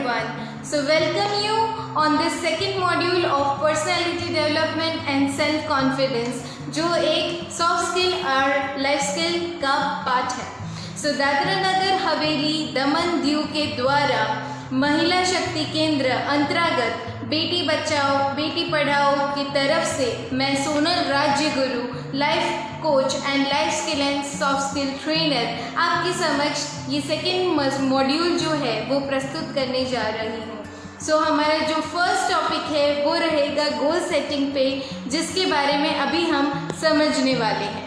everyone. So welcome you on this second module of personality development and self confidence, जो एक soft skill और life skill का part है. So Dadra Nagar Haveli Daman Diu के द्वारा महिला शक्ति केंद्र अंतर्गत बेटी बचाओ बेटी पढ़ाओ की तरफ से मैं सोनल राज्य गुरु life coach and life skill and soft skill trainer आपके समक्ष ये सेकेंड मॉड्यूल जो है वो प्रस्तुत करने जा रही हूँ. सो हमारा जो फर्स्ट टॉपिक है वो रहेगा गोल सेटिंग पे, जिसके बारे में अभी हम समझने वाले हैं.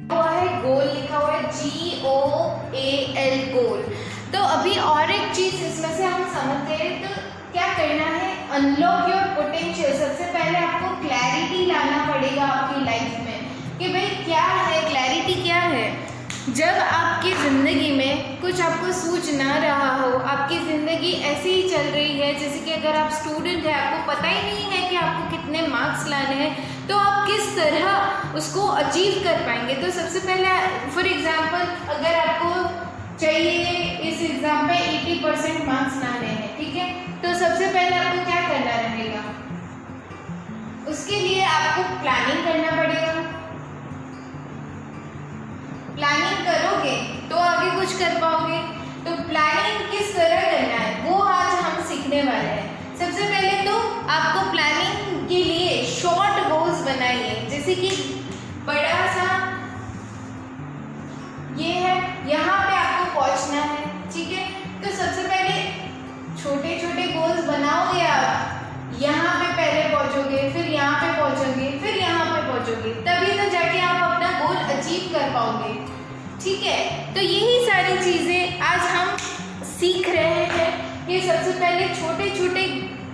वो है गोल, लिखा हुआ है GOAL गोल. तो अभी और एक चीज़ इसमें से हम समझते हैं, तो क्या करना है, अनलॉक योर पोटेंशियल. सबसे पहले आपको क्लैरिटी लाना पड़ेगा आपकी लाइफ में कि भाई क्या है, क्लैरिटी क्या है. जब आपकी ज़िंदगी में कुछ आपको सूझ ना रहा हो, आपकी ज़िंदगी ऐसे ही चल रही है जैसे कि अगर आप स्टूडेंट हैं, आपको पता ही नहीं है कि आपको कितने मार्क्स लाने हैं, तो आप किस तरह उसको अचीव कर पाएंगे. तो सबसे पहले फॉर एग्जांपल अगर आपको चाहिए इस एग्ज़ाम पे 80% मार्क्स लाने हैं, ठीक है, तो सबसे पहले आपको क्या करना रहेगा, उसके लिए आपको प्लानिंग करना पड़ेगा. प्लानिंग करोगे तो आगे कुछ कर पाओगे. तो प्लानिंग किस तरह करना है वो आज हम सीखने वाले हैं. सबसे पहले तो आपको प्लानिंग के लिए शॉर्ट गोल्स बनाइए. जैसे कि बड़ा सा ये है, यहाँ पे आपको पहुँचना है, ठीक है, तो सबसे पहले छोटे छोटे गोल्स बनाओगे. आप यहाँ पे पहले पहुँचोगे, फिर यहाँ पे पहुँचोगे, फिर यहाँ पे पहुँचोगे, तभी तो जाके आप अपना गोल अचीव कर पाओगे. ठीक है, तो यही सारी चीज़ें आज हम सीख रहे हैं कि सबसे पहले छोटे छोटे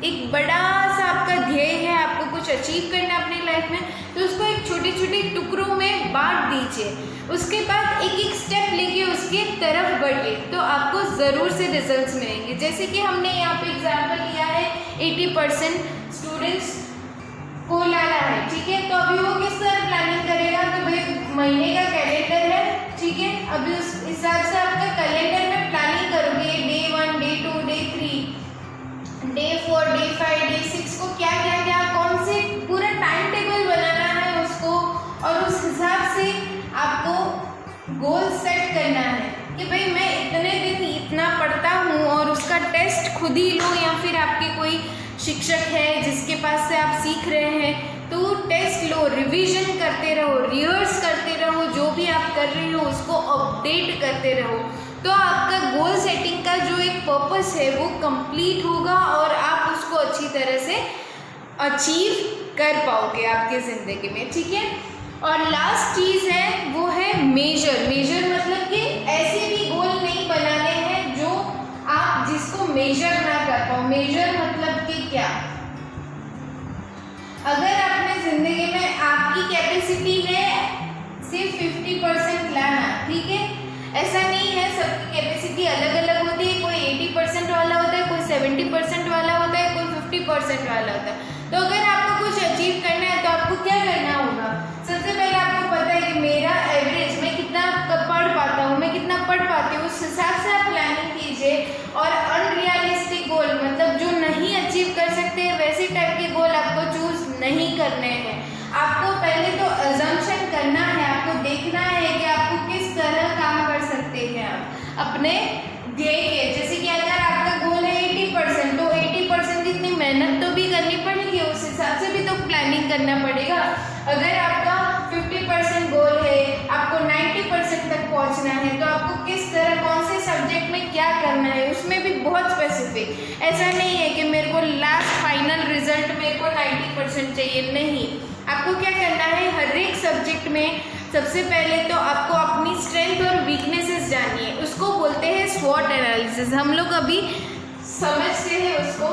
एक बड़ा सा आपका ध्येय है, आपको कुछ अचीव करना है अपनी लाइफ में, तो उसको एक छोटे छोटे टुकड़ों में बांट दीजिए. उसके बाद एक एक स्टेप लेके उसके तरफ बढ़िए, तो आपको ज़रूर से रिजल्ट्स मिलेंगे. जैसे कि हमने यहाँ पे एग्जाम्पल लिया है 80% स्टूडेंट्स को लाना है, ठीक है, तो अभी वो किस तरह प्लानिंग करेगा, तो भाई महीने का कैलेंडर है, ठीक है, अभी उस हिसाब से आपका कैलेंडर में प्लानिंग करोगे. Day 1, day 2, day 3, day 4, day 5, day 6 को क्या क्या क्या कौन से पूरा टाइम टेबल बनाना है उसको, और उस हिसाब से आपको गोल सेट करना है कि भाई मैं इतने दिन इतना पढ़ता हूँ, और उसका टेस्ट खुद ही लो या फिर आपके कोई शिक्षक है जिसके पास से आप सीख रहे हैं, तो टेस्ट लो, रिवीजन करते रहो, रिहर्स करते रहो, जो भी आप कर रहे हो उसको अपडेट करते रहो. तो आपका गोल सेटिंग का जो एक पर्पस है वो कंप्लीट होगा और आप उसको अच्छी तरह से अचीव कर पाओगे आपके ज़िंदगी में. ठीक है, और लास्ट चीज़ है वो है मेजर. मेजर मतलब कि ऐसे भी गोल नहीं बनाने हैं जो आप जिसको मेजर ना कर पाओ. मेजर मतलब कि क्या, अगर अपने ज़िंदगी में आपकी कैपेसिटी है सिर्फ 50% लाना, ठीक है, ऐसा नहीं है, सबकी कैपेसिटी अलग अलग होती है. कोई 80% वाला होता है, कोई 70% वाला होता है, कोई 50% वाला होता है. तो अगर आपको कुछ अचीव करना है तो आपको क्या करना होगा, सबसे पहले आपको पता है कि मेरा एवरेज मैं कितना पढ़ पाता हूँ, मैं कितना पढ़ पाती हूँ, उस हिसाब से आप प्लानिंग कीजिए. और अनरियलिस्टिक गोल मतलब जो नहीं अचीव कर सकते वैसे टाइप के गोल आपको चूज नहीं करने हैं. आपको पहले तो अजम्पशन करना है, आपको देखना है कि आपको किस तरह काम कर सकते हैं आप अपने ध्येय के. जैसे कि अगर आपका गोल है 80%, तो 80% जितनी मेहनत तो भी करनी पड़ेगी, उस हिसाब से भी तो प्लानिंग करना पड़ेगा. अगर आपका 50% गोल है, आपको 90% तक पहुंचना है, तो आपको किस तरह कौन से सब्जेक्ट में क्या करना है, उसमें भी बहुत स्पेसिफिक. ऐसा नहीं है कि मेरे को लास्ट फाइनल रिजल्ट मेरे को 90% चाहिए, नहीं. आपको क्या करना है, हर एक सब्जेक्ट में सबसे पहले तो आपको अपनी स्ट्रेंथ और वीकनेसेस जानिए. उसको बोलते हैं स्वॉट एनालिसिस. हम लोग अभी समझते हैं उसको.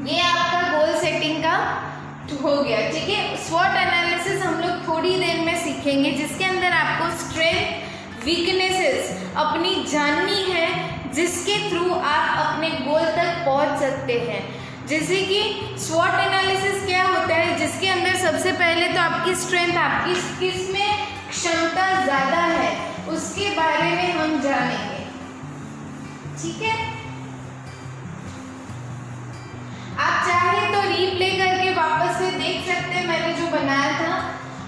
ये आपका गोल सेटिंग का हो गया, ठीक है. स्वॉट एनालिसिस हम लोग थोड़ी देर में सीखेंगे, जिसके अंदर आपको स्ट्रेंथ वीकनेसेस अपनी जाननी है, जिसके थ्रू आप अपने गोल तक पहुंच सकते हैं. जैसे कि स्वॉट एनालिसिस क्या होता है, जिसके अंदर सबसे पहले तो आपकी स्ट्रेंथ, आपकी किस में क्षमता ज़्यादा है उसके बारे में हम जानेंगे. ठीक है,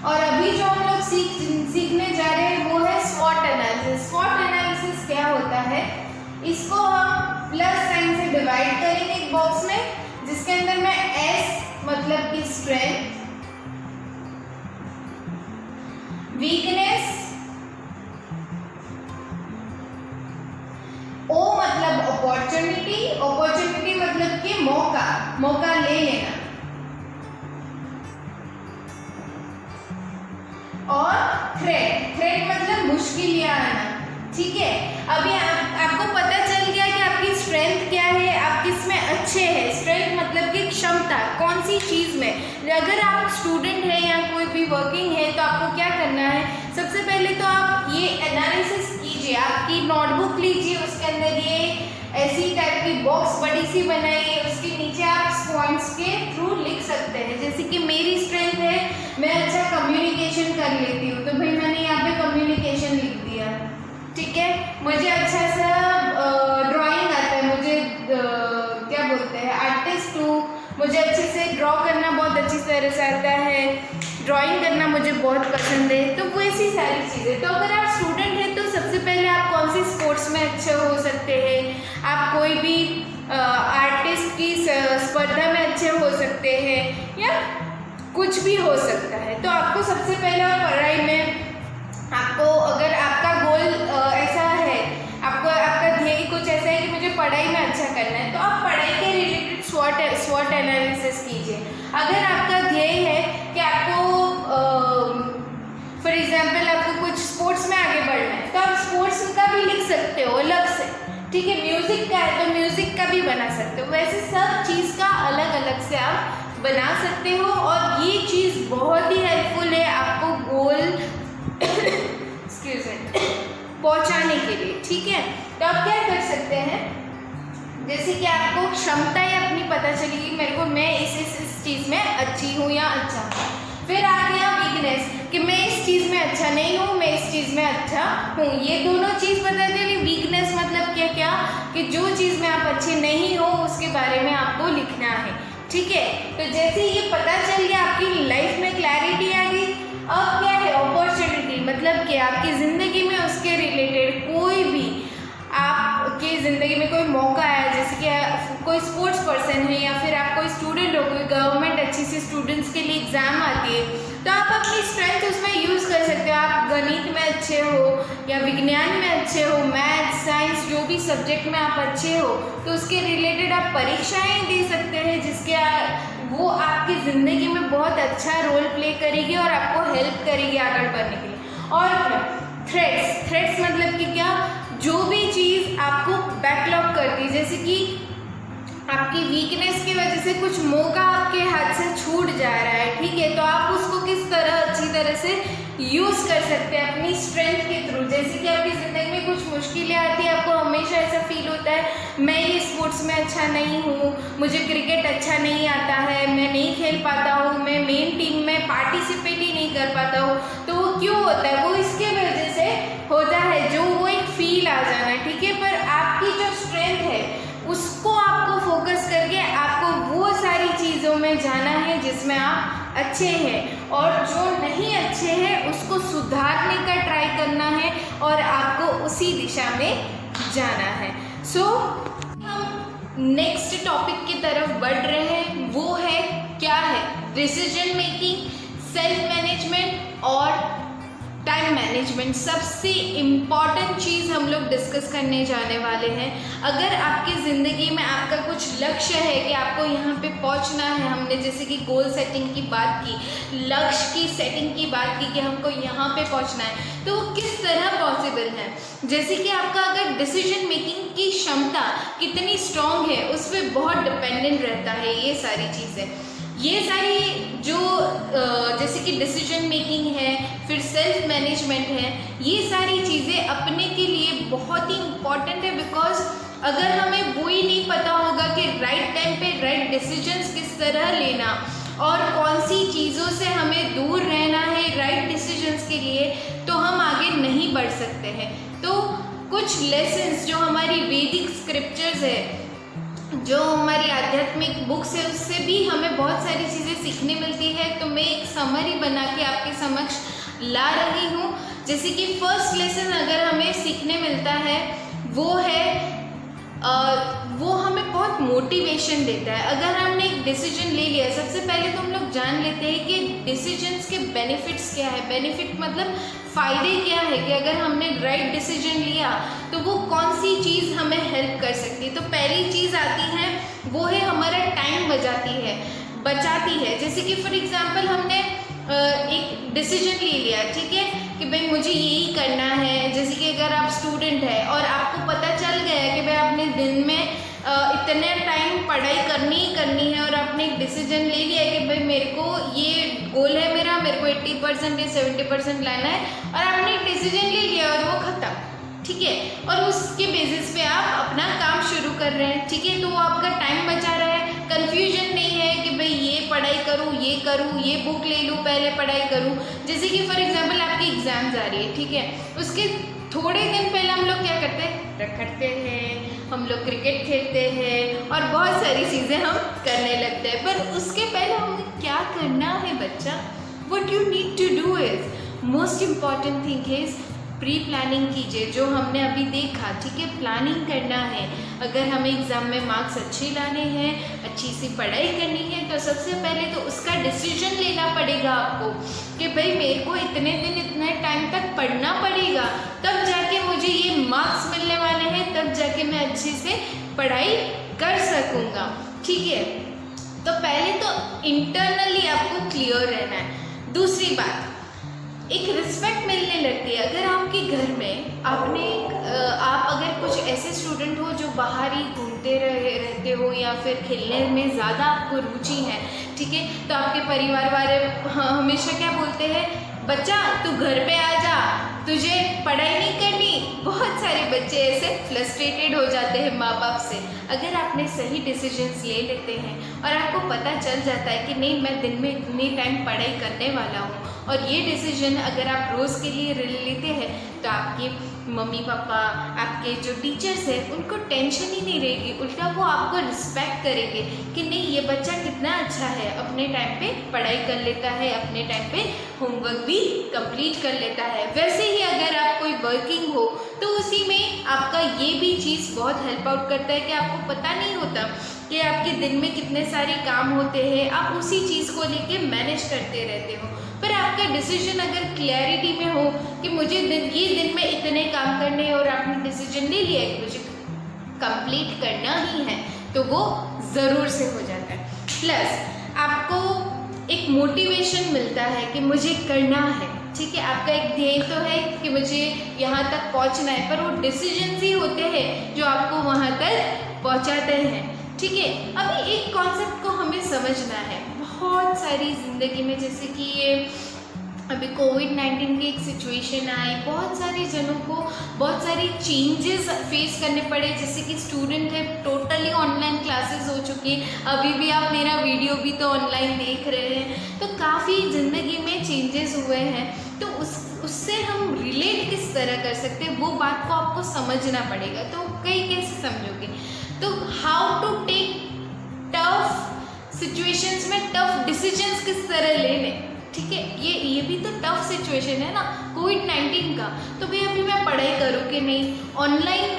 और अभी जो हम लोग सीखने जा रहे हैं वो है स्वॉट एनालिसिस। स्वॉट एनालिसिस क्या होता है, इसको हम प्लस साइन से डिवाइड करेंगे एक बॉक्स में, जिसके अंदर में S मतलब कि स्ट्रेंथ, वीकनेस, O मतलब अपॉर्चुनिटी, अपॉर्चुनिटी मतलब कि मौका, मौका ले लेना, और थ्रेट, थ्रेट मतलब मुश्किल या आना। ठीक है, अभी आपको पता चल गया कि आपकी स्ट्रेंथ क्या है, आप किस में अच्छे हैं। स्ट्रेंथ मतलब कि क्षमता, कौन सी चीज़ में। अगर आप स्टूडेंट हैं या कोई भी वर्किंग है तो आपको क्या करना है, सबसे पहले तो आप ये एनालिसिस कीजिए, आपकी नोटबुक लीजिए, उसके अंदर ये ऐसी टाइप की बॉक्स बड़ी सी बनाइए, उसके नीचे आप पॉइंट्स के थ्रू लिख सकते हैं। जैसे कि मेरी स्ट्रेंथ है, मैं अच्छा कम्युनिकेशन कर लेती हूँ, तो भाई मैंने यहाँ पे कम्युनिकेशन लिख दिया। ठीक है, मुझे अच्छा सा ड्राइंग आता है, मुझे क्या बोलते हैं आर्टिस्ट हूँ, मुझे अच्छे से ड्रॉ करना बहुत अच्छी तरह से आता है, ड्राइंग करना मुझे बहुत पसंद है, तो वो ऐसी सारी चीज़ें। तो अगर आप स्टूडेंट हैं तो सबसे पहले आप कौन सी स्पोर्ट्स में अच्छे हो सकते हैं, आप कोई भी आर्टिस्ट की स्पर्धा में अच्छे हो सकते हैं, या कुछ भी हो सकता है। तो आपको सबसे पहले पढ़ाई में, आपको अगर आपका गोल ऐसा है, आपको आपका ध्येय कुछ ऐसा है कि मुझे पढ़ाई में अच्छा करना है, तो आप पढ़ाई के रिलेटेड स्वॉट एनालिसिस कीजिए। अगर आपका ध्येय है कि आपको फॉर एग्जांपल आपको कुछ स्पोर्ट्स में आगे बढ़ना है, तो आप स्पोर्ट्स का भी लिख सकते हो अलग से। ठीक है, म्यूज़िक का है तो म्यूज़िक का भी बना सकते हो। वैसे सब चीज़ का अलग अलग से आप बना सकते हो, और ये चीज़ बहुत ही हेल्पफुल है आपको गोल पहुंचाने के लिए। ठीक है, तो आप क्या कर सकते हैं, जैसे कि आपको क्षमताएं अपनी पता चलेगी, मेरे को मैं इस चीज़ में अच्छी हूँ या अच्छा हूँ। फिर आ गया वीकनेस, कि मैं इस चीज़ में अच्छा नहीं हूँ, मैं इस चीज़ में अच्छा हूँ। ये दोनों चीज़ पता चली। वीकनेस मतलब क्या कि जो चीज़ में आप अच्छे नहीं हो उसके बारे में आपको लिखना है। ठीक है, तो जैसे ये पता चल गया, आपकी लाइफ में क्लैरिटी आ गई। अब क्या है अपॉर्चुनिटी, मतलब कि आपकी ज़िंदगी में उसके रिलेटेड कोई भी आपकी ज़िंदगी में कोई मौका आया, जैसे कि कोई स्पोर्ट्स पर्सन है, या फिर आप कोई स्टूडेंट हो, कोई गवर्नमेंट अच्छी सी स्टूडेंट्स के लिए एग्ज़ाम आती है, तो आप अपनी स्ट्रेंथ उसमें यूज़ कर सकते हो। आप गणित में अच्छे हो या विज्ञान में अच्छे हो, मैथ साइंस जो भी सब्जेक्ट में आप अच्छे हो, तो उसके रिलेटेड आप परीक्षाएँ दे सकते हैं, जिसके वो आपकी ज़िंदगी में बहुत अच्छा रोल प्ले करेगी और आपको हेल्प करेगी आगे बढ़ने के लिए। और थ्रेट्स, थ्रेट्स मतलब कि क्या, जो भी चीज़ आपको बैकलॉग करती है, जैसे कि आपकी वीकनेस की वजह से कुछ मौका आपके हाथ से छूट जा रहा है। ठीक है, तो आप उसको किस तरह अच्छी तरह से यूज़ कर सकते हैं अपनी स्ट्रेंथ के थ्रू। जैसे कि आपकी ज़िंदगी में कुछ मुश्किलें आती है, आपको हमेशा ऐसा फील होता है मैं ये स्पोर्ट्स में अच्छा नहीं हूँ, मुझे क्रिकेट अच्छा नहीं आता है, मैं नहीं खेल पाता हूँ, मैं मेन टीम में पार्टिसिपेट ही नहीं कर पाता हूँ। तो वो क्यों होता है, वो इसके वजह से होता है, जो वो एक फील आ जाना है। ठीक है, पर आपकी जो स्ट्रेंथ है उसको आपको फोकस करके आपको वो सारी चीज़ों में जाना है जिसमें आप अच्छे हैं, और जो नहीं अच्छे हैं उसको सुधारने का ट्राई करना है, और आपको उसी दिशा में जाना है। सो हम नेक्स्ट टॉपिक की तरफ बढ़ रहे हैं, वो है क्या है डिसीजन मेकिंग, सेल्फ मैनेजमेंट और टाइम मैनेजमेंट। सबसे इम्पॉर्टेंट चीज़ हम लोग डिस्कस करने जाने वाले हैं। अगर आपकी ज़िंदगी में आपका कुछ लक्ष्य है कि आपको यहाँ पे पहुँचना है, हमने जैसे कि गोल सेटिंग की बात की, लक्ष्य की सेटिंग की बात की कि हमको यहाँ पे पहुँचना है, तो वो किस तरह पॉसिबल है। जैसे कि आपका अगर डिसीजन मेकिंग की क्षमता कितनी स्ट्रॉन्ग है उस पर बहुत डिपेंडेंट रहता है ये सारी चीज़ें। ये सारी जो जैसे कि डिसीजन मेकिंग है, फिर सेल्फ मैनेजमेंट है, ये सारी चीज़ें अपने के लिए बहुत ही इम्पॉर्टेंट है। बिकॉज अगर हमें वो ही नहीं पता होगा कि राइट टाइम पे राइट डिसीजंस किस तरह लेना और कौन सी चीज़ों से हमें दूर रहना है राइट डिसीजंस के लिए, तो हम आगे नहीं बढ़ सकते हैं। तो कुछ लेसन्स जो हमारी वैदिक स्क्रिप्चर्स है जो हमारी आध्यात्मिक बुक्स है उससे भी हमें बहुत सारी चीज़ें सीखने मिलती है। तो मैं एक समरी बना के आपके समक्ष ला रही हूँ। जैसे कि फर्स्ट लेसन अगर हमें सीखने मिलता है वो हमें बहुत मोटिवेशन देता है। अगर हमने एक डिसीजन ले लिया, सबसे पहले तो हम लोग जान लेते हैं कि डिसीजंस के बेनिफिट्स क्या है। बेनिफिट मतलब फ़ायदे क्या है, कि अगर हमने राइट डिसीजन लिया तो वो कौन सी चीज़ हमें हेल्प कर सकती है। तो पहली चीज़ आती है वो है हमारा टाइम बचाती है। जैसे कि फॉर एग्जांपल हमने एक डिसीजन ले लिया, ठीक है, कि भाई मुझे यही करना है। जैसे कि अगर आप स्टूडेंट है और आपको पता चल गया कि भाई आपने दिन में इतने टाइम पढ़ाई करनी ही करनी है, और आपने एक डिसीजन ले लिया है कि भाई मेरे को ये गोल है मेरे को 80% या 70% लाना है, और आपने एक डिसीजन ले लिया और वो ख़त्म, ठीक है, और उसके बेसिस पे आप अपना काम शुरू कर रहे हैं, ठीक है। तो वो आपका टाइम बचा रहा है, कन्फ्यूजन नहीं है कि भाई ये पढ़ाई करूँ, ये बुक ले लूँ, पहले पढ़ाई करूँ। जैसे कि फॉर एग्जांपल आपकी एग्ज़ाम्स आ रही है, ठीक है, उसके थोड़े दिन पहले हम लोग क्या करते हैं, हम लोग क्रिकेट खेलते हैं और बहुत सारी चीज़ें हम करने लगते हैं। पर उसके पहले हमें क्या करना है बच्चा, what you need to do is most important thing is pre planning कीजिए। जो हमने अभी देखा, ठीक है, प्लानिंग करना है। अगर हमें एग्ज़ाम में मार्क्स अच्छे लाने हैं, अच्छी सी पढ़ाई करनी है, तो सबसे पहले तो उसका डिसीजन लेना पड़ेगा आपको कि भाई मेरे को इतने दिन इतने टाइम तक पढ़ना पड़ेगा, तब जाके मुझे ये मार्क्स मिलने वाले हैं, तब जाके मैं अच्छे से पढ़ाई कर सकूँगा, ठीक है। तो पहले तो इंटरनली आपको क्लियर रहना है। दूसरी बात, एक रिस्पेक्ट मिलने लगती है। अगर आपके घर में आप अगर कुछ ऐसे स्टूडेंट हो जो बाहर ही घूमते रहते हो या फिर खेलने में ज़्यादा आपको रुचि है, ठीक है, तो आपके परिवार वाले हमेशा क्या बोलते हैं, बच्चा तू घर पे आ जा, तुझे पढ़ाई नहीं करनी। बहुत सारे बच्चे ऐसे फ्रस्ट्रेटेड हो जाते हैं माँ बाप से। अगर आपने सही डिसीजंस ले लेते हैं और आपको पता चल जाता है कि नहीं मैं दिन में इतनी टाइम पढ़ाई करने वाला हूँ, और ये डिसीजन अगर आप रोज़ के लिए लेते हैं, तो आपके मम्मी पापा, आपके जो टीचर्स हैं, उनको टेंशन ही नहीं रहेगी। उल्टा वो आपको रिस्पेक्ट करेंगे कि नहीं ये बच्चा कितना अच्छा है, अपने टाइम पे पढ़ाई कर लेता है, अपने टाइम पे होमवर्क भी कंप्लीट कर लेता है। वैसे ही अगर आप कोई वर्किंग हो तो उसी में आपका ये भी चीज़ बहुत हेल्प आउट करता है कि आपको पता नहीं होता कि आपके दिन में कितने सारे काम होते हैं, आप उसी चीज़ को लेके मैनेज करते रहते हो। पर आपका डिसीजन अगर क्लैरिटी में हो कि मुझे ये दिन में इतने काम करने हैं, और आपने डिसीजन ले लिया है कि मुझे कंप्लीट करना ही है, तो वो ज़रूर से हो जाता है। प्लस आपको एक मोटिवेशन मिलता है कि मुझे करना है, ठीक है, आपका एक ध्येय तो है कि मुझे यहाँ तक पहुँचना है, पर वो डिसीजंस ही होते हैं जो आपको वहाँ तक पहुँचाते हैं, ठीक है। अभी एक कॉन्सेप्ट को हमें समझना है। बहुत सारी ज़िंदगी में, जैसे कि ये अभी कोविड-19 की एक सिचुएशन आई, बहुत सारे जनों को बहुत सारी चेंजेस फेस करने पड़े। जैसे कि स्टूडेंट है, टोटली ऑनलाइन क्लासेस हो चुकी हैं, अभी भी आप मेरा वीडियो भी तो ऑनलाइन देख रहे हैं, तो काफ़ी ज़िंदगी में चेंजेस हुए हैं। तो उससे हम रिलेट किस तरह कर सकते हैं, वो बात को आपको समझना पड़ेगा। तो कैसे समझोगे, तो how to take tough situations में टफ डिसीजंस किस तरह लेने, ठीक है। ये भी तो टफ सिचुएशन है ना कोविड-19 का। तो भाई अभी मैं पढ़ाई करूँ कि नहीं, ऑनलाइन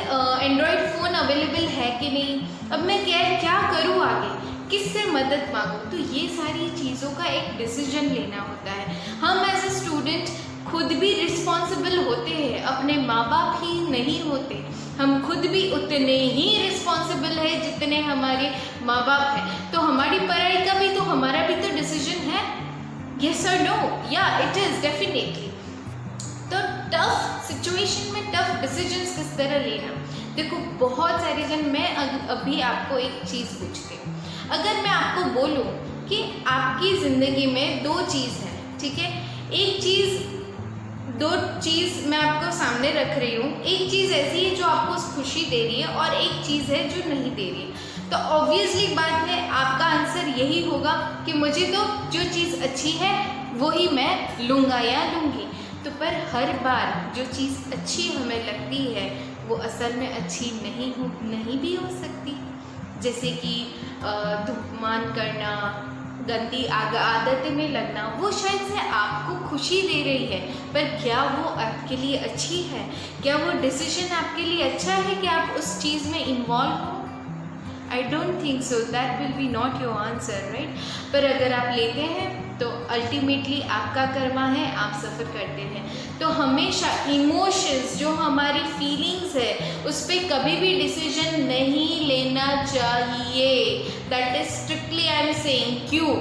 एंड्रॉयड फ़ोन अवेलेबल है कि नहीं, अब मैं क्या करूँ आगे, किससे मदद मांगूँ। तो ये सारी चीज़ों का एक डिसीजन लेना होता है। हम एज ए स्टूडेंट खुद भी रिस्पॉन्सिबल होते हैं, अपने माँ बाप ही नहीं होते, हम खुद भी उतने ही रिस्पॉन्सिबल है जितने हमारे माँ बाप हैं। तो हमारी पढ़ाई का भी तो हमारा भी तो डिसीजन है, येस और नो, या इट इज़ डेफिनेटली। तो टफ सिचुएशन में टफ डिसीजंस किस तरह लेना, देखो बहुत सारे जन, मैं अभी आपको एक चीज़ पूछती हूँ, अगर मैं आपको बोलूँ कि आपकी ज़िंदगी में दो चीज़ है, ठीक है, दो चीज़ मैं आपको सामने रख रही हूँ। एक चीज़ ऐसी है जो आपको खुशी दे रही है और एक चीज़ है जो नहीं दे रही है। तो ऑब्वियसली बात है, आपका आंसर यही होगा कि मुझे तो जो चीज़ अच्छी है वही मैं लूँगा या लूँगी। तो पर हर बार जो चीज़ अच्छी हमें लगती है वो असल में अच्छी नहीं भी हो सकती। जैसे कि धूम्रपान करना, गंदी आदतें में लगना, वो शायद से आपको खुशी दे रही है, पर क्या वो आपके लिए अच्छी है? क्या वो डिसीजन आपके लिए अच्छा है कि आप उस चीज़ में इन्वॉल्व हो? I don't think so, that will be not your answer, right? पर अगर आप लेते हैं तो अल्टीमेटली आपका कर्मा है, आप सफ़र करते हैं। तो हमेशा इमोशंस, जो हमारी फीलिंग्स है, उस पर कभी भी डिसीजन नहीं लेना चाहिए। That is strictly I am saying. क्यों?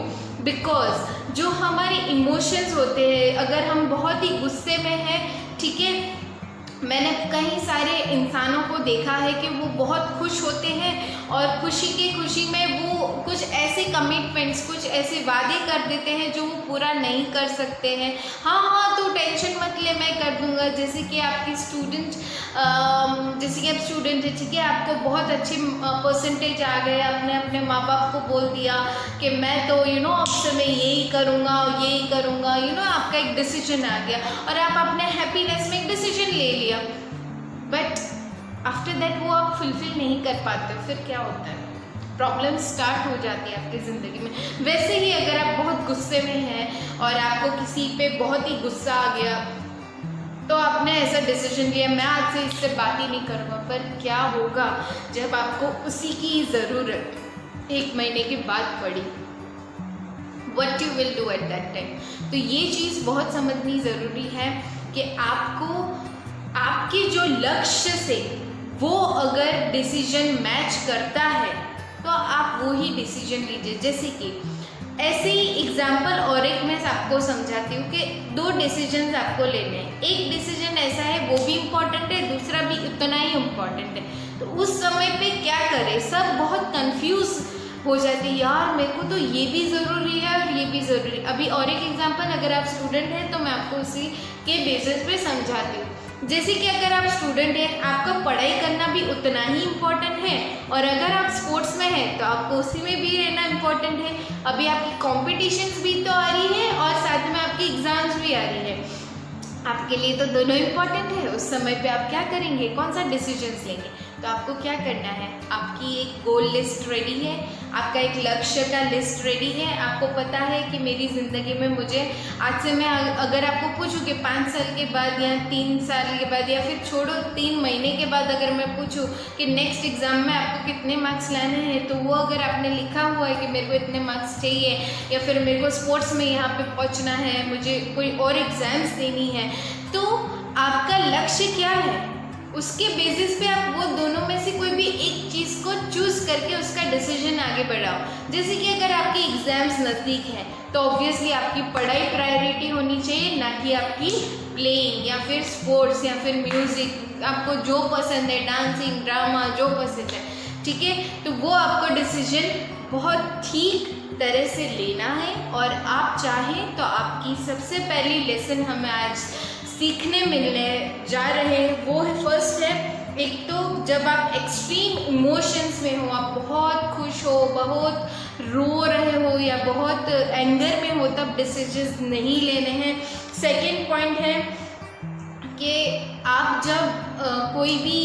बिकॉज जो हमारे इमोशंस होते हैं, अगर हम बहुत ही गुस्से में हैं, ठीक है, मैंने कई सारे इंसानों को देखा है कि वो बहुत खुश होते हैं और खुशी में वो कुछ ऐसे कमिटमेंट्स, कुछ ऐसे वादे कर देते हैं जो वो पूरा नहीं कर सकते हैं। हाँ तो टेंशन मत ले, मैं कर दूंगा। जैसे कि आपकी जैसे कि आप स्टूडेंट है, ठीक है, आपको बहुत अच्छे परसेंटेज आ गए, आपने अपने माँ बाप को बोल दिया कि मैं तो अब से मैं यही करूँगा, आपका एक डिसीजन आ गया और आप अपने हैप्पीनेस में एक डिसीजन ले लिया, बट आफ्टर दैट वो आप फुलफिल नहीं कर पाते हो। फिर क्या होता है? प्रॉब्लम स्टार्ट हो जाती है आपकी ज़िंदगी में। वैसे ही अगर आप बहुत गुस्से में हैं और आपको किसी पे बहुत ही गुस्सा आ गया, तो आपने ऐसा डिसीजन लिया, मैं आज से इससे बात ही नहीं करूँगा, पर क्या होगा जब आपको उसी की ज़रूरत 1 महीने के बाद पड़ी? What you will do at that time? तो ये चीज़ बहुत समझनी ज़रूरी है कि आपको आपके जो लक्ष्य से वो अगर डिसीजन मैच करता है तो आप वो ही डिसीजन लीजिए। जैसे कि ऐसे ही एग्जाम्पल और एक मैं आपको समझाती हूँ कि 2 डिसीजंस आपको लेने हैं। एक डिसीजन ऐसा है, वो भी इम्पॉर्टेंट है, दूसरा भी उतना ही इम्पॉर्टेंट है। तो उस समय पे क्या करें? सब बहुत कंफ्यूज हो जाती है, यार मेरे को तो ये भी ज़रूरी है और ये भी ज़रूरी है। अभी और एक एग्जांपल, अगर आप स्टूडेंट हैं तो मैं आपको उसी के बेसिस पे समझाती हूँ। जैसे कि अगर आप स्टूडेंट हैं, आपका पढ़ाई करना भी उतना ही इम्पॉर्टेंट है, और अगर आप स्पोर्ट्स में हैं तो आपको उसी में भी रहना इम्पॉर्टेंट है। अभी आपकी कॉम्पिटिशन्स भी तो आ रही है और साथ में आपकी एग्ज़ाम्स भी आ रही है, आपके लिए तो दोनों इम्पॉर्टेंट है। उस समय पे आप क्या करेंगे? कौन सा डिसीजंस लेंगे? तो आपको क्या करना है? आपकी एक गोल लिस्ट रेडी है, आपका एक लक्ष्य का लिस्ट रेडी है। आपको पता है कि मेरी ज़िंदगी में मुझे आज से, मैं अगर आपको पूछूं कि 5 साल के बाद या 3 साल के बाद या फिर छोड़ो 3 महीने के बाद अगर मैं पूछूं कि नेक्स्ट एग्ज़ाम में आपको कितने मार्क्स लाने हैं, तो वो अगर आपने लिखा हुआ है कि मेरे को इतने मार्क्स चाहिए, या फिर मेरे को स्पोर्ट्स में यहाँ पे पहुँचना है, मुझे कोई और एग्ज़ाम्स देनी है, तो आपका लक्ष्य क्या है? उसके बेसिस पे आप वो दोनों में से कोई भी एक चीज़ को चूज़ करके उसका डिसीजन आगे बढ़ाओ। जैसे कि अगर आपके एग्ज़ाम्स नज़दीक हैं तो ऑब्वियसली आपकी पढ़ाई प्रायोरिटी होनी चाहिए, ना कि आपकी प्लेइंग या फिर स्पोर्ट्स या फिर म्यूज़िक। आपको जो पसंद है, डांसिंग, ड्रामा, जो पसंद है, ठीक है, तो वो आपको डिसीजन बहुत ठीक तरह से लेना है। और आप चाहें तो आपकी सबसे पहली लेसन हमें आज सीखने मिलने जा रहे हैं, वो है फर्स्ट है, एक तो जब आप एक्सट्रीम इमोशंस में हो, आप बहुत खुश हो, बहुत रो रहे हो या बहुत एंगर में हो, तब डिसीजंस नहीं लेने हैं। सेकंड पॉइंट है कि आप जब कोई भी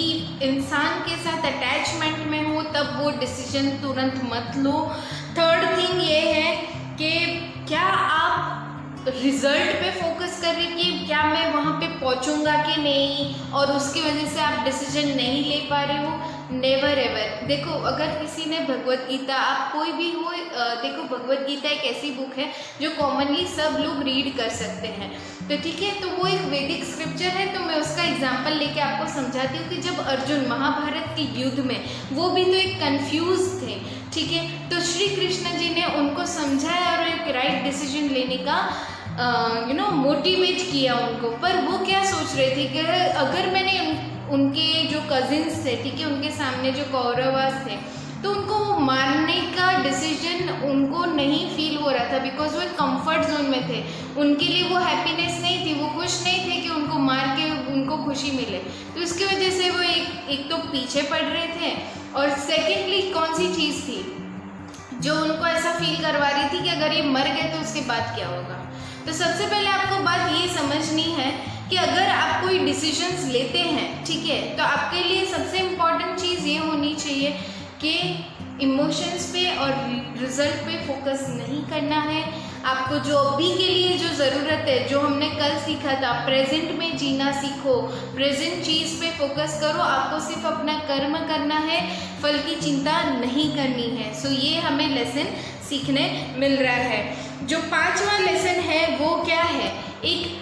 इंसान के साथ अटैचमेंट में हो तब वो डिसीजन तुरंत मत लो। थर्ड थिंग ये है कि क्या आप रिजल्ट पे फोकस कर रहे कि क्या मैं वहाँ पे पहुँचूँगा कि नहीं, और उसकी वजह से आप डिसीजन नहीं ले पा रहे हो। Never ever. देखो, अगर किसी ने भगवत गीता, आप कोई भी हो, देखो भगवत गीता एक ऐसी बुक है जो कॉमनली सब लोग रीड कर सकते हैं, तो ठीक है, तो वो एक वैदिक स्क्रिप्चर है। तो मैं उसका एग्जाम्पल लेके आपको समझाती हूँ कि जब अर्जुन महाभारत के युद्ध में, वो भी तो एक कन्फ्यूज थे, ठीक है, तो श्री कृष्ण जी ने उनको समझाया और एक राइट डिसीजन लेने का मोटिवेट किया उनको। पर वो क्या सोच रहे थे कि अगर मैंने उनके जो कजिन्स थे, ठीक है, उनके सामने जो कौरवास थे, तो उनको वो मारने का डिसीजन उनको नहीं फील हो रहा था, बिकॉज वो एक कंफर्ट जोन में थे। उनके लिए वो हैप्पीनेस नहीं थी, वो खुश नहीं थे कि उनको मार के उनको खुशी मिले। तो इसकी वजह से वो एक तो पीछे पड़ रहे थे, और सेकेंडली कौन सी चीज़ थी जो उनको ऐसा फील करवा रही थी कि अगर ये मर गए तो उसके बाद क्या होगा। तो सबसे पहले आपको बात ये समझनी है कि अगर आप कोई डिसीजंस लेते हैं, ठीक है, तो आपके लिए सबसे इम्पॉर्टेंट चीज़ ये होनी चाहिए कि इमोशंस पे और रिजल्ट पे फोकस नहीं करना है। आपको जो अभी के लिए जो ज़रूरत है, जो हमने कल सीखा था, प्रेजेंट में जीना सीखो, प्रेजेंट चीज़ पे फोकस करो। आपको सिर्फ अपना कर्म करना है, फल की चिंता नहीं करनी है। सो ये हमें लेसन सीखने मिल रहा है। जो 5वां लेसन है वो क्या है, एक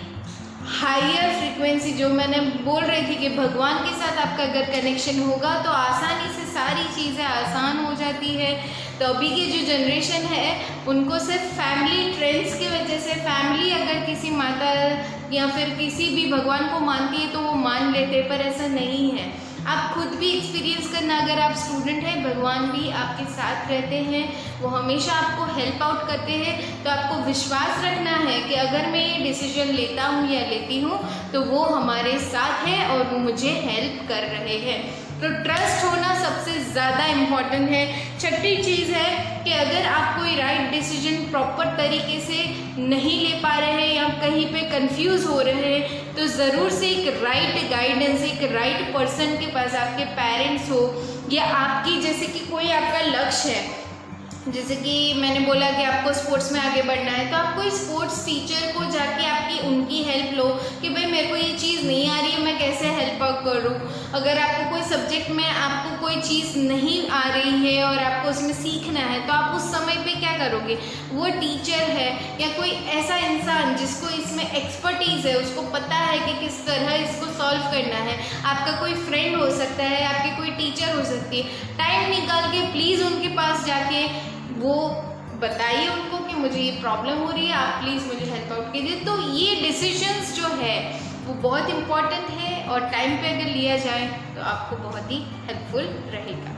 हायर फ्रीक्वेंसी, जो मैंने बोल रही थी कि भगवान के साथ आपका अगर कनेक्शन होगा तो आसानी से सारी चीज़ें आसान हो जाती है। तो अभी की जो जनरेशन है उनको सिर्फ फैमिली ट्रेंड्स की वजह से, फैमिली अगर किसी माता या फिर किसी भी भगवान को मानती है तो वो मान लेते, पर ऐसा नहीं है। आप खुद भी एक्सपीरियंस करना, अगर आप स्टूडेंट हैं, भगवान भी आपके साथ रहते हैं, वो हमेशा आपको हेल्प आउट करते हैं। तो आपको विश्वास रखना है कि अगर मैं ये डिसीजन लेता हूँ या लेती हूँ तो वो हमारे साथ है और वो मुझे हेल्प कर रहे हैं। तो ट्रस्ट होना सबसे ज़्यादा इम्पॉर्टेंट है। छठी चीज़ है कि अगर आप कोई राइट डिसीजन प्रॉपर तरीके से नहीं ले पा रहे हैं या कहीं पे कंफ्यूज हो रहे हैं तो ज़रूर से एक राइट गाइडेंस, एक राइट पर्सन के पास, आपके पेरेंट्स हो या आपकी, जैसे कि कोई आपका लक्ष्य है, जैसे कि मैंने बोला कि आपको स्पोर्ट्स में आगे बढ़ना है, तो आप कोई स्पोर्ट्स टीचर को जाके आपकी उनकी हेल्प लो कि भाई मेरे को ये चीज़ नहीं आ रही है, मैं कैसे हेल्प आउट करूँ। अगर आपको कोई सब्जेक्ट में आपको कोई चीज़ नहीं आ रही है और आपको उसमें सीखना है तो आप उस समय पे क्या करोगे, वो टीचर है या कोई ऐसा इंसान जिसको इसमें एक्सपर्टीज़ है, उसको पता है कि किस तरह इसको सॉल्व करना है। आपका कोई फ्रेंड हो सकता है, आपकी कोई टीचर हो सकती है। टाइम निकाल के प्लीज़ उनके पास जाके वो बताइए उनको कि मुझे ये प्रॉब्लम हो रही है, आप प्लीज़ मुझे हेल्प आउट कीजिए। तो ये डिसीजंस जो है वो बहुत इम्पॉर्टेंट है और टाइम पे अगर लिया जाए तो आपको बहुत ही हेल्पफुल रहेगा।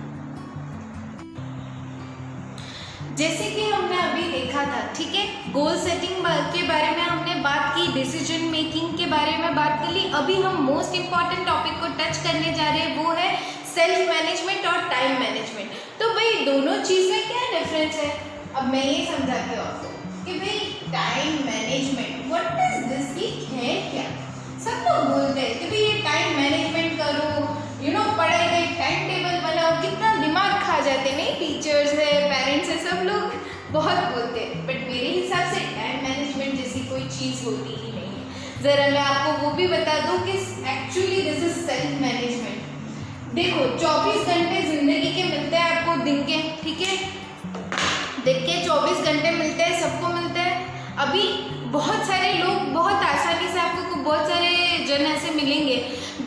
जैसे कि हमने अभी देखा था, ठीक है, गोल सेटिंग के बारे में हमने बात की, डिसीजन मेकिंग के बारे में बात कर ली। अभी हम मोस्ट इम्पॉर्टेंट टॉपिक को टच करने जा रहे हैं, वो है सेल्फ मैनेजमेंट और टाइम मैनेजमेंट। तो भाई दोनों चीज़ में क्या डिफरेंस है, अब मैं ये समझाती हूँ आपको कि भाई time management what is this, ये है क्या। सब लोग बोलते हैं कि भाई ये टाइम मैनेजमेंट करो, पढ़ाई का एक टाइम टेबल बनाओ, कितना दिमाग खा जाते नहीं, टीचर्स है, पेरेंट्स है, सब लोग बहुत बोलते हैं। बट मेरे हिसाब से टाइम मैनेजमेंट जैसी कोई चीज़ होती ही नहीं है। ज़रा मैं आपको वो भी बता दूँ कि actually this is self management. देखो 24 घंटे ज़िंदगी के मिलते हैं आपको दिन के, ठीक है, दिन के 24 घंटे मिलते हैं, सबको मिलते हैं। अभी बहुत सारे लोग बहुत आसानी से, आपको बहुत सारे जन ऐसे मिलेंगे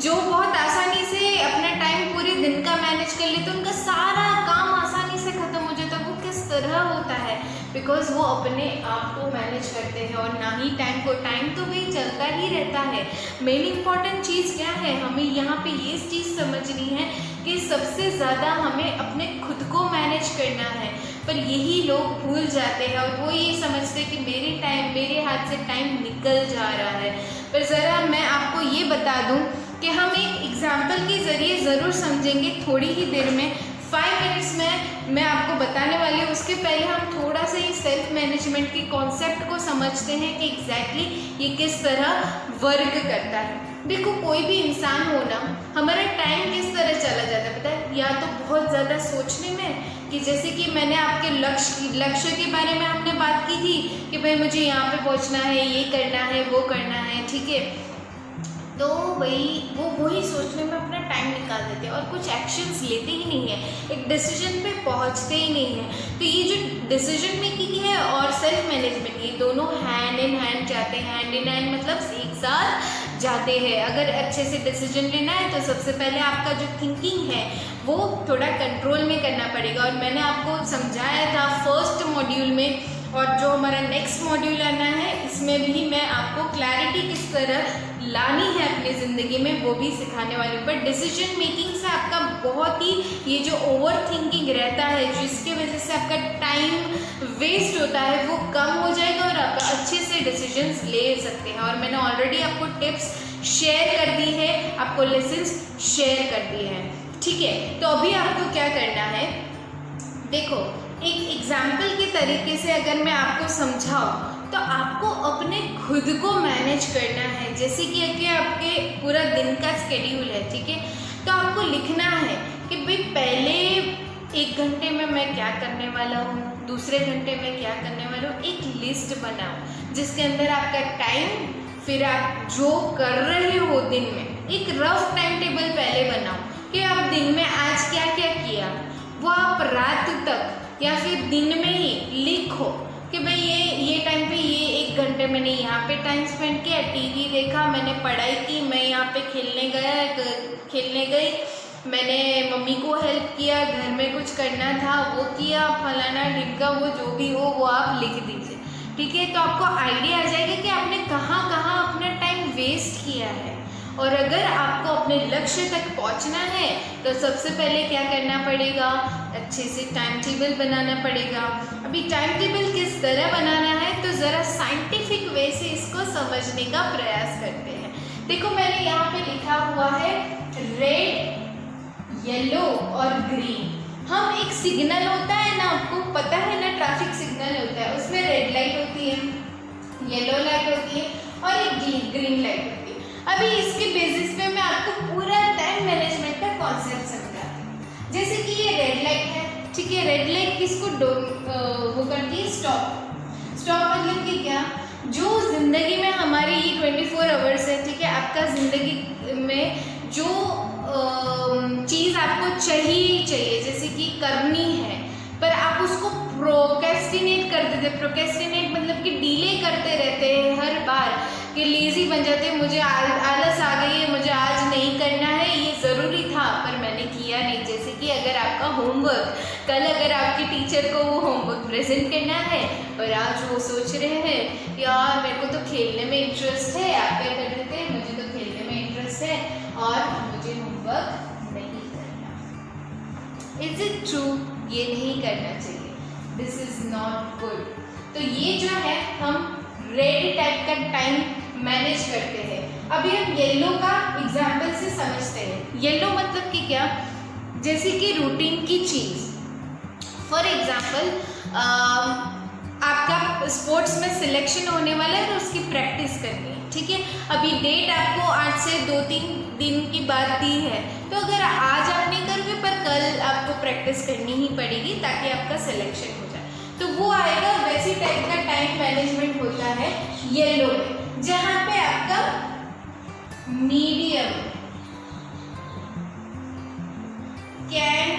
जो बहुत आसानी से अपना टाइम पूरे दिन का मैनेज कर लेते, उनका सारा काम आसानी से ख़त्म हो जाता है। वो किस तरह होता है, बिकॉज वो अपने आप को मैनेज करते हैं और ना ही टाइम को। टाइम तो भाई चलता ही रहता है। मेन इम्पॉर्टेंट चीज़ क्या है, हमें यहाँ पे ये चीज़ समझनी है कि सबसे ज़्यादा हमें अपने खुद को मैनेज करना है। पर यही लोग भूल जाते हैं और वो ये समझते हैं कि मेरे हाथ से टाइम निकल जा रहा है। पर ज़रा मैं आपको ये बता दूँ कि हम एक एग्जाम्पल के ज़रिए ज़रूर समझेंगे थोड़ी ही देर में। 5 मिनट्स में मैं आपको बताने वाली हूँ। उसके पहले हम थोड़ा सा ये सेल्फ मैनेजमेंट के कॉन्सेप्ट को समझते हैं कि एग्जैक्टली ये किस तरह वर्क करता है। देखो कोई भी इंसान हो ना, हमारा टाइम किस तरह चला जाता है पता है, या तो बहुत ज़्यादा सोचने में, कि जैसे कि मैंने आपके लक्ष्य के बारे में हमने बात की थी कि भाई मुझे यहाँ पे पहुँचना है, ये करना है, वो करना है, ठीक है, तो वो वही सोचने में अपना टाइम निकाल देते हैं और कुछ एक्शंस लेते ही नहीं है, एक डिसीजन पे पहुंचते ही नहीं है। तो ये जो डिसीजन मेकिंग है और सेल्फ मैनेजमेंट, ये दोनों हैंड इन हैंड जाते हैं। हैंड इन हैंड मतलब एक साथ जाते हैं। अगर अच्छे से डिसीजन लेना है तो सबसे पहले आपका जो थिंकिंग है वो थोड़ा कंट्रोल में करना पड़ेगा। और मैंने आपको समझाया था फर्स्ट मॉड्यूल में, और जो हमारा नेक्स्ट मॉड्यूल आना है इसमें भी मैं आपको क्लैरिटी किस तरह लानी है अपनी ज़िंदगी में वो भी सिखाने वाली हूँ। बट डिसीजन मेकिंग से आपका बहुत ही ये जो ओवर थिंकिंग रहता है, जिसके वजह से आपका टाइम वेस्ट होता है, वो कम हो जाएगा और आप अच्छे से डिसीजंस ले सकते हैं। और मैंने ऑलरेडी आपको टिप्स शेयर कर दी है, आपको लेसन्स शेयर कर दिए हैं, ठीक है। तो अभी आपको क्या करना है, देखो एक एग्जाम्पल के तरीके से अगर मैं आपको समझाऊँ तो आपको अपने खुद को मैनेज करना है। जैसे कि आपके पूरा दिन का स्केड्यूल है, ठीक है, तो आपको लिखना है कि भाई पहले 1 घंटे में मैं क्या करने वाला हूँ, दूसरे घंटे में क्या करने वाला हूँ, एक लिस्ट बनाओ जिसके अंदर आपका टाइम, फिर आप जो कर रहे हो दिन में, एक रफ टाइम टेबल पहले बनाओ कि आप दिन में आज क्या क्या किया, वो आप रात तक या फिर दिन में ही लिखो कि भाई ये टाइम पे ये 1 घंटे मैंने यहाँ पे टाइम स्पेंड किया, टीवी देखा, मैंने पढ़ाई की, मैं यहाँ पे खेलने गई, मैंने मम्मी को हेल्प किया, घर में कुछ करना था वो किया, फलाना ढिमका, वो जो भी हो वो आप लिख दीजिए। ठीक है, तो आपको आइडिया आ जाएगा कि आपने कहाँ कहाँ अपना टाइम वेस्ट किया है। और अगर आपको अपने लक्ष्य तक पहुंचना है तो सबसे पहले क्या करना पड़ेगा, अच्छे से टाइम टेबल बनाना पड़ेगा। अभी टाइम टेबल किस तरह बनाना है तो ज़रा साइंटिफिक वे से इसको समझने का प्रयास करते हैं। देखो मैंने यहाँ पे लिखा हुआ है रेड, येलो और ग्रीन। हम एक सिग्नल होता है ना, आपको पता है ना, ट्रैफिक सिग्नल होता है, उसमें रेड लाइट होती है, येलो लाइट होती है और एक ग्रीन लाइट होती है। अभी इसके बेसिस पे मैं आपको पूरा टाइम मैनेजमेंट का कॉन्सेप्ट समझाती हूँ। जैसे कि ये रेड लाइट है, ठीक है, रेड लाइट किसको वो करती है, स्टॉप। स्टॉप मतलब कि क्या, जो ज़िंदगी में हमारी ये 24 आवर्स है, ठीक है, आपका ज़िंदगी में जो चीज़ आपको चाहिए जैसे कि करनी है पर आप उसको प्रोक्रेस्टिनेट कर देते। प्रोक्रेस्टिनेट मतलब कि डिले करते रहते हैं हर बार, कि लेज़ी बन जाते हैं, मुझे आलस आ गई है, मुझे आज नहीं करना है, ये ज़रूरी था पर मैंने किया नहीं। जैसे कि अगर आपका होमवर्क, कल अगर आपकी टीचर को वो होमवर्क प्रेजेंट करना है और आज वो सोच रहे हैं यार मेरे को तो खेलने में इंटरेस्ट है, आप क्या कर देते हैं, मुझे तो खेलने में इंटरेस्ट है और मुझे होमवर्क नहीं करना। Is it true? ये नहीं करना चाहिए, दिस इज नॉट गुड। तो ये जो है हम रेड टाइप का टाइम मैनेज करते हैं। अभी हम येलो का एग्जाम्पल से समझते हैं। येलो मतलब कि क्या, जैसे कि रूटीन की चीज़, फॉर एग्जाम्पल आपका स्पोर्ट्स में सिलेक्शन होने वाला है तो उसकी प्रैक्टिस करनी है, ठीक है। अभी डेट आपको आज से 2-3 दिन की बात दी है, तो अगर आज आप नहीं करोगे पर कल आपको प्रैक्टिस करनी ही पड़ेगी ताकि आपका सिलेक्शन हो जाए, तो वो आएगा। वैसी टाइप का टाइम मैनेजमेंट होता है येलो में, जहाँ पे आपका मीडियम कैन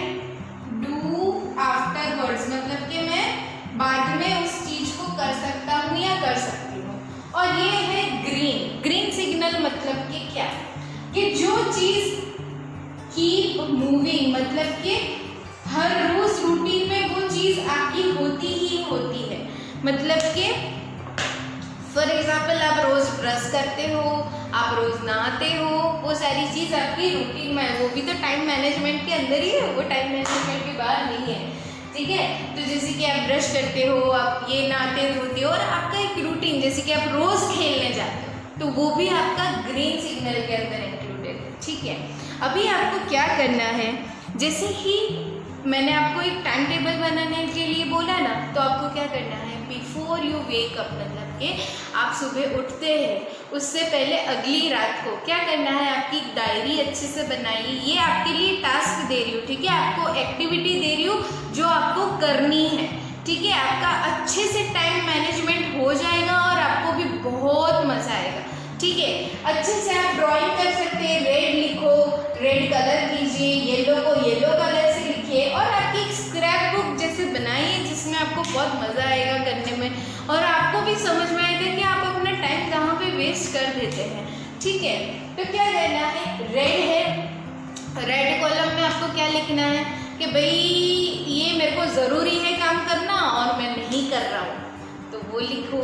डू आफ्टरवर्ड्स, मतलब कि मैं बाद में उस चीज को कर सकता हूँ या कर सकती हूँ। और ये है ग्रीन। ग्रीन सिग्नल मतलब कि क्या, कि जो चीज कीप मूविंग, मतलब कि हर रोज रूटीन में वो चीज आपकी होती ही होती है। मतलब कि फॉर एग्जाम्पल आप रोज ब्रश करते हो, आप रोज नहाते हो, वो सारी चीज आपकी रूटीन में है, वो भी तो टाइम मैनेजमेंट के अंदर ही है, वो टाइम मैनेजमेंट के बाहर नहीं है, ठीक है। तो जैसे कि आप ब्रश करते हो, आप ये नहाते धोते हो, और आपका एक रूटीन, जैसे कि आप रोज खेलने जाते हो, तो वो भी आपका ग्रीन सिग्नल के अंदर इंक्लूडेड है, ठीक है। अभी आपको क्या करना है, जैसे ही मैंने आपको एक टाइम टेबल बनाने के लिए बोला ना, तो आपको क्या करना है, बिफोर यू वेक अप, मतलब कि आप सुबह उठते हैं उससे पहले अगली रात को क्या करना है, आपकी डायरी अच्छे से बनाइए। ये आपके लिए टास्क दे रही हूँ, ठीक है, आपको एक्टिविटी दे रही हूँ जो आपको करनी है, ठीक है। आपका अच्छे से टाइम मैनेजमेंट हो जाएगा और आपको भी बहुत मजा आएगा, ठीक है। अच्छे से आप ड्राइंग कर सकते हैं, रेड लिखो, रेड कलर कीजिए, येलो को येलो कलर से लिखिए, और आपकी एक स्क्रैप बुक जैसे बनाइए जिसमें आपको बहुत मज़ा आएगा करने में, और आपको भी समझ में आएगा कि आप अपना टाइम कहाँ पे वेस्ट कर देते हैं, ठीक है। तो क्या करना है, रेड है, रेड कॉलम में आपको क्या लिखना है कि भाई ये मेरे को ज़रूरी है काम करना और मैं नहीं कर रहा हूँ, तो वो लिखो।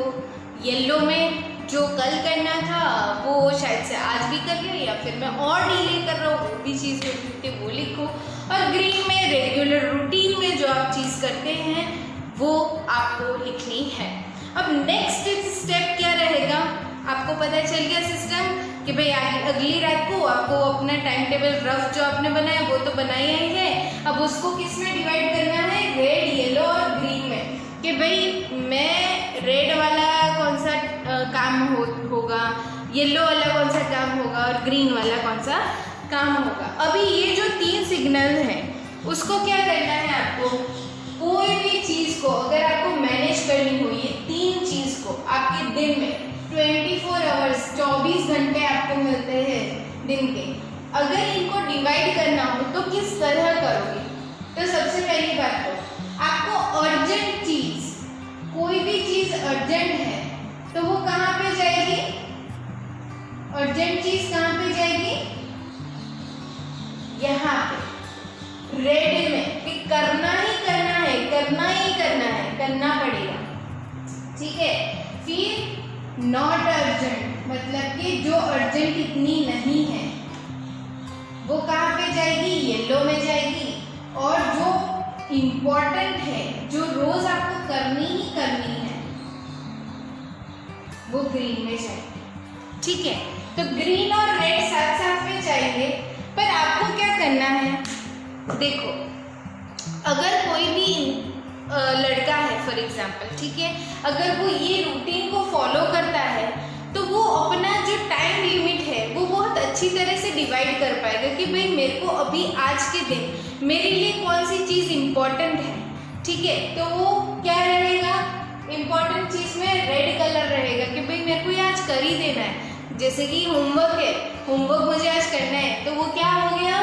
येलो में जो कल करना था वो शायद से आज भी कर लिया, या फिर मैं और डिले कर रहा हूँ, वो भी चीज़ वो लिखो। और ग्रीन में रेगुलर रूटीन में जो आप चीज़ करते हैं वो आपको लिखनी है। अब नेक्स्ट स्टेप क्या रहेगा, आपको पता चल गया सिस्टम कि भाई अगली रात को आपको अपना टाइम टेबल रफ जो आपने बनाया वो तो बनाया ही है, अब उसको किस में डिवाइड करना है, रेड, येलो और ग्रीन में, कि भाई मैं रेड वाला कौन सा काम होगा, येलो वाला कौन सा काम होगा और ग्रीन वाला कौन सा काम होगा। अभी ये जो 3 सिग्नल हैं उसको क्या करना है आपको, कोई भी चीज़ को अगर आपको मैनेज करनी हो, ये 3 चीज़ को आपके दिन में 24 आवर्स 24 घंटे आपको मिलते हैं दिन के, अगर इनको डिवाइड करना हो तो किस तरह करोगे। तो सबसे पहली बात तो आपको अर्जेंट चीज़, कोई भी चीज़ अर्जेंट है तो वो कहाँ पे जाएगी, अर्जेंट चीज़ कहाँ पे जाएगी, यहाँ पे रेड में, कि करना ही करना है, करना ही करना है, करना पड़ेगा, ठीक है। फिर नॉट अर्जेंट, मतलब कि जो अर्जेंट इतनी नहीं है वो कहाँ पे जाएगी, येलो में जाएगी। और जो इम्पोर्टेंट है, जो रोज आपको करनी ही करनी है, वो ग्रीन में जाएगी, ठीक है। तो ग्रीन और रेड साथ साथ में जाएंगे, पर आपको क्या करना है, देखो अगर कोई भी लड़का है फॉर एग्जांपल, ठीक है, अगर वो ये रूटीन को फॉलो करता है तो वो अपना जो टाइम लिमिट है वो बहुत अच्छी तरह से डिवाइड कर पाएगा कि भाई मेरे को अभी आज के दिन मेरे लिए कौन सी चीज़ इम्पोर्टेंट है, ठीक है। तो वो क्या रहेगा, इम्पोर्टेंट चीज़ में रेड कलर रहेगा कि भाई मेरे को ये आज कर ही देना है। जैसे कि होमवर्क है, होमवर्क मुझे आज करना है, तो वो क्या हो गया,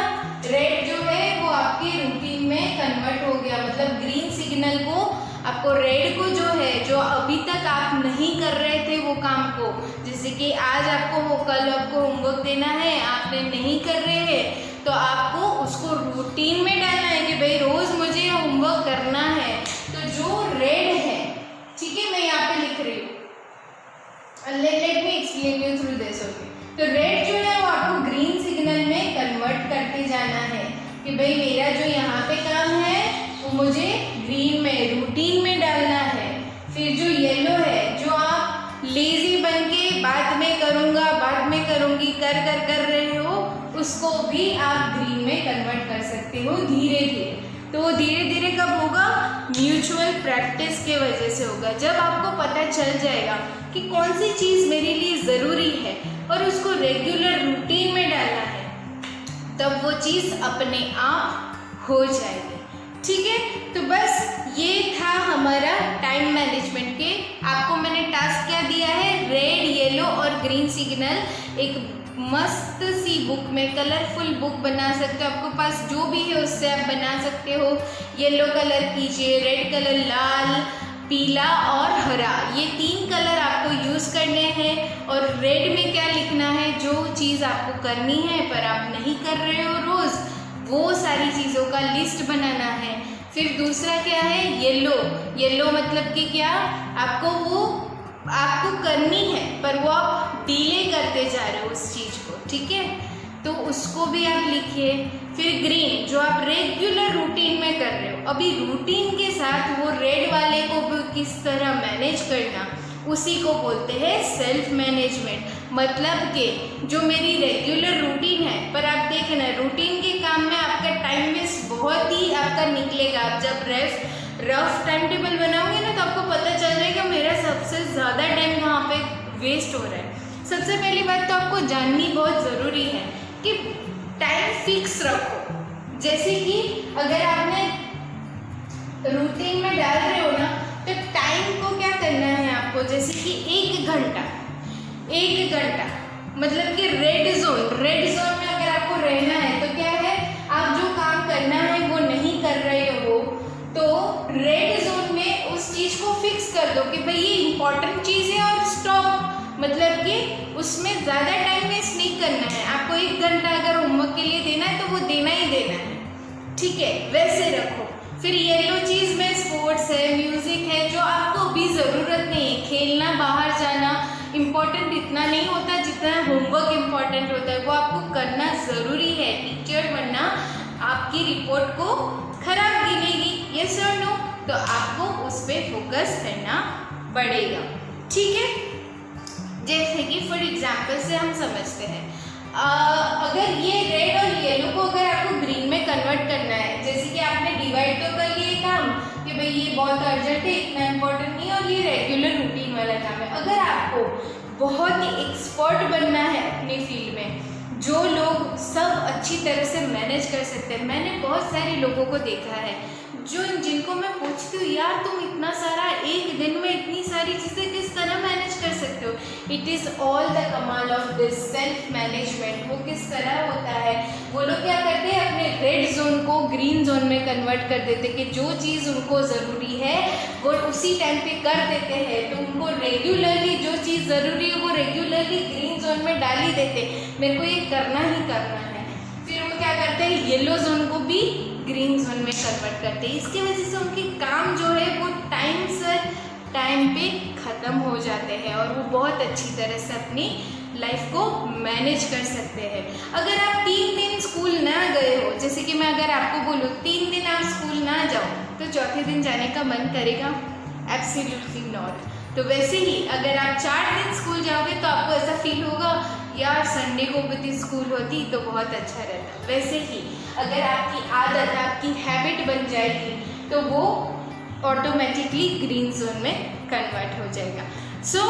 रेड जो है वो आपकी रूटीन में कन्वर्ट हो गया, मतलब ग्रीन सिग्नल को आपको रेड को जो है, जो अभी तक आप नहीं कर रहे थे वो काम को, जैसे कि आज आपको कल आपको होमवर्क देना है, आपने नहीं कर रहे हैं, तो आपको उसको रूटीन में डालना है कि भाई रोज मुझे होमवर्क करना है। तो जो रेड है, ठीक है, मैं यहाँ पे लिख रही हूँ, let me explain you through this, okay. तो रेड जो है वो आपको ग्रीन सिग्नल में कन्वर्ट करते जाना है कि भाई मेरा जो यहाँ पे काम है वो मुझे ग्रीन में, रूटीन में डालना है। फिर जो येलो है, जो आप लेजी बन के बाद में करूँगा, बाद में करूँगी कर रहे हो, उसको भी आप ग्रीन में कन्वर्ट कर सकते हो धीरे धीरे। तो वो धीरे धीरे कब होगा, म्यूचुअल प्रैक्टिस के वजह से होगा। जब आपको पता चल जाएगा कि कौन सी चीज़ मेरे लिए ज़रूरी है और उसको रेगुलर रूटीन में डालना है, तब वो चीज़ अपने आप हो जाएगी, ठीक है। तो बस ये था हमारा टाइम मैनेजमेंट के। आपको मैंने टास्क क्या दिया है, रेड, येलो और ग्रीन सिग्नल एक मस्त सी बुक में, कलरफुल बुक बना सकते हो, आपके पास जो भी है उससे आप बना सकते हो। येलो कलर कीजिए, रेड कलर, लाल, पीला और हरा, ये 3 कलर आपको यूज़ करने हैं। और रेड में क्या लिखना है, जो चीज़ आपको करनी है पर आप नहीं कर रहे हो रोज़, वो सारी चीज़ों का लिस्ट बनाना है। फिर दूसरा क्या है, येलो, येलो मतलब कि क्या, आपको करनी है पर वो आप डिले करते जा रहे हो उस चीज़ को, ठीक है, तो उसको भी आप लिखिए। फिर ग्रीन, जो आप रेगुलर रूटीन में कर रहे हो, अभी रूटीन के साथ वो रेड वाले को भी किस तरह मैनेज करना, उसी को बोलते हैं सेल्फ मैनेजमेंट। मतलब कि जो मेरी रेगुलर रूटीन है, पर आप देखें ना, रूटीन के काम में आपका टाइम वेस्ट बहुत ही आपका निकलेगा। आप जब रफ टाइम टेबल बनाओगे ना, तो आपको पता चल जाएगा मेरा सबसे ज़्यादा टाइम कहाँ पे वेस्ट हो रहा है। सबसे पहली बात तो आपको जाननी बहुत ज़रूरी है कि टाइम फिक्स रखो। जैसे कि अगर आपने रूटीन में डाल रहे हो ना, तो टाइम को क्या करना है आपको, जैसे कि 1 घंटा मतलब कि रेड जोन में अगर आपको रहना है तो क्या है, आप जो काम करना है वो नहीं कर रहे हो, तो रेड जोन में उस चीज़ को फिक्स कर दो कि भाई ये इंपॉर्टेंट चीज़ है और स्टॉप। मतलब कि उसमें ज़्यादा टाइम वेस्ट नहीं करना है। आपको 1 घंटा अगर होमवर्क के लिए देना है तो वो देना ही देना है, ठीक है, वैसे रखो। फिर येलो चीज़ में स्पोर्ट्स है, म्यूज़िक है, जो आपको अभी ज़रूरत नहीं है। खेलना, बाहर जाना इम्पॉर्टेंट इतना नहीं होता जितना होमवर्क इम्पॉर्टेंट होता है, वो आपको करना ज़रूरी है। टीचर बनना आपकी रिपोर्ट को खराब गिनेगी, यस और नो, तो आपको उस पर फोकस करना पड़ेगा, ठीक है। जैसे कि फॉर एग्जाम्पल से हम समझते हैं, अगर ये रेड और येलो को अगर आपको ग्रीन में कन्वर्ट करना है, जैसे कि आपने डिवाइड तो कर लिए काम कि भाई ये बहुत अर्जेंट है, इतना इम्पोर्टेंट नहीं, और ये रेगुलर रूटीन वाला काम है। अगर आपको बहुत ही एक्सपर्ट बनना है अपने फील्ड में, जो लोग सब अच्छी तरह से मैनेज कर सकते हैं। मैंने बहुत सारे लोगों को देखा है जिनको मैं पूछती हूँ, यार तुम इतना सारा एक दिन में इतनी सारी चीज़ें किस तरह मैनेज कर सकते हो। इट इज़ ऑल द कमाल ऑफ दिस सेल्फ मैनेजमेंट। वो किस तरह होता है, वो लोग क्या करते हैं, अपने रेड जोन को ग्रीन जोन में कन्वर्ट कर देते कि जो चीज़ उनको ज़रूरी है वो उसी टाइम पे कर देते हैं। तो उनको रेगुलरली जो चीज़ ज़रूरी है वो रेगुलरली ग्रीन जोन में डाल ही देते, मेरे को ये करना ही करना है। फिर वो क्या करते हैं, येलो जोन को भी ग्रीन जोन में कन्वर्ट करते हैं। इसकी वजह से उनके काम जो है वो टाइम पे ख़त्म हो जाते हैं और वो बहुत अच्छी तरह से अपनी लाइफ को मैनेज कर सकते हैं। अगर आप 3 दिन स्कूल ना गए हो, जैसे कि मैं अगर आपको बोलूँ 3 दिन आप स्कूल ना जाओ तो चौथे दिन जाने का मन करेगा? Absolutely not. तो वैसे ही अगर आप 4 दिन स्कूल जाओगे तो आपको ऐसा फील होगा, यार संडे को भी स्कूल होती तो बहुत अच्छा रहता। वैसे ही अगर आपकी आदत, आपकी हैबिट बन जाएगी तो वो ऑटोमेटिकली ग्रीन जोन में कन्वर्ट हो जाएगा। सो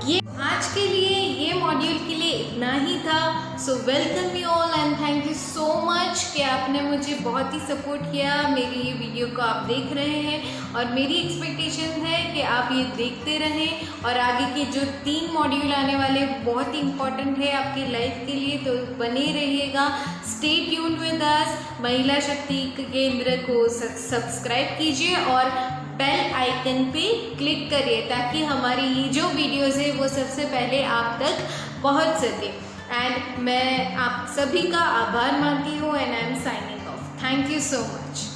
ये आज के लिए, ये मॉड्यूल के लिए इतना ही था। So welcome you all and thank you so much कि आपने मुझे बहुत ही सपोर्ट किया। मेरी ये वीडियो को आप देख रहे हैं और मेरी एक्सपेक्टेशन है कि आप ये देखते रहें और आगे के जो 3 मॉड्यूल आने वाले बहुत ही इम्पॉर्टेंट है आपकी लाइफ के लिए, तो बने रहिएगा। Stay tuned with us. महिला शक्ति केंद्र को सब्सक्राइब कीजिए और बेल आइकन पे क्लिक करिए ताकि हमारी ये जो वीडियोज़ है वो सबसे पहले आप तक पहुंच सके। एंड मैं आप सभी का आभार मानती हूँ and I am signing off. Thank you so much.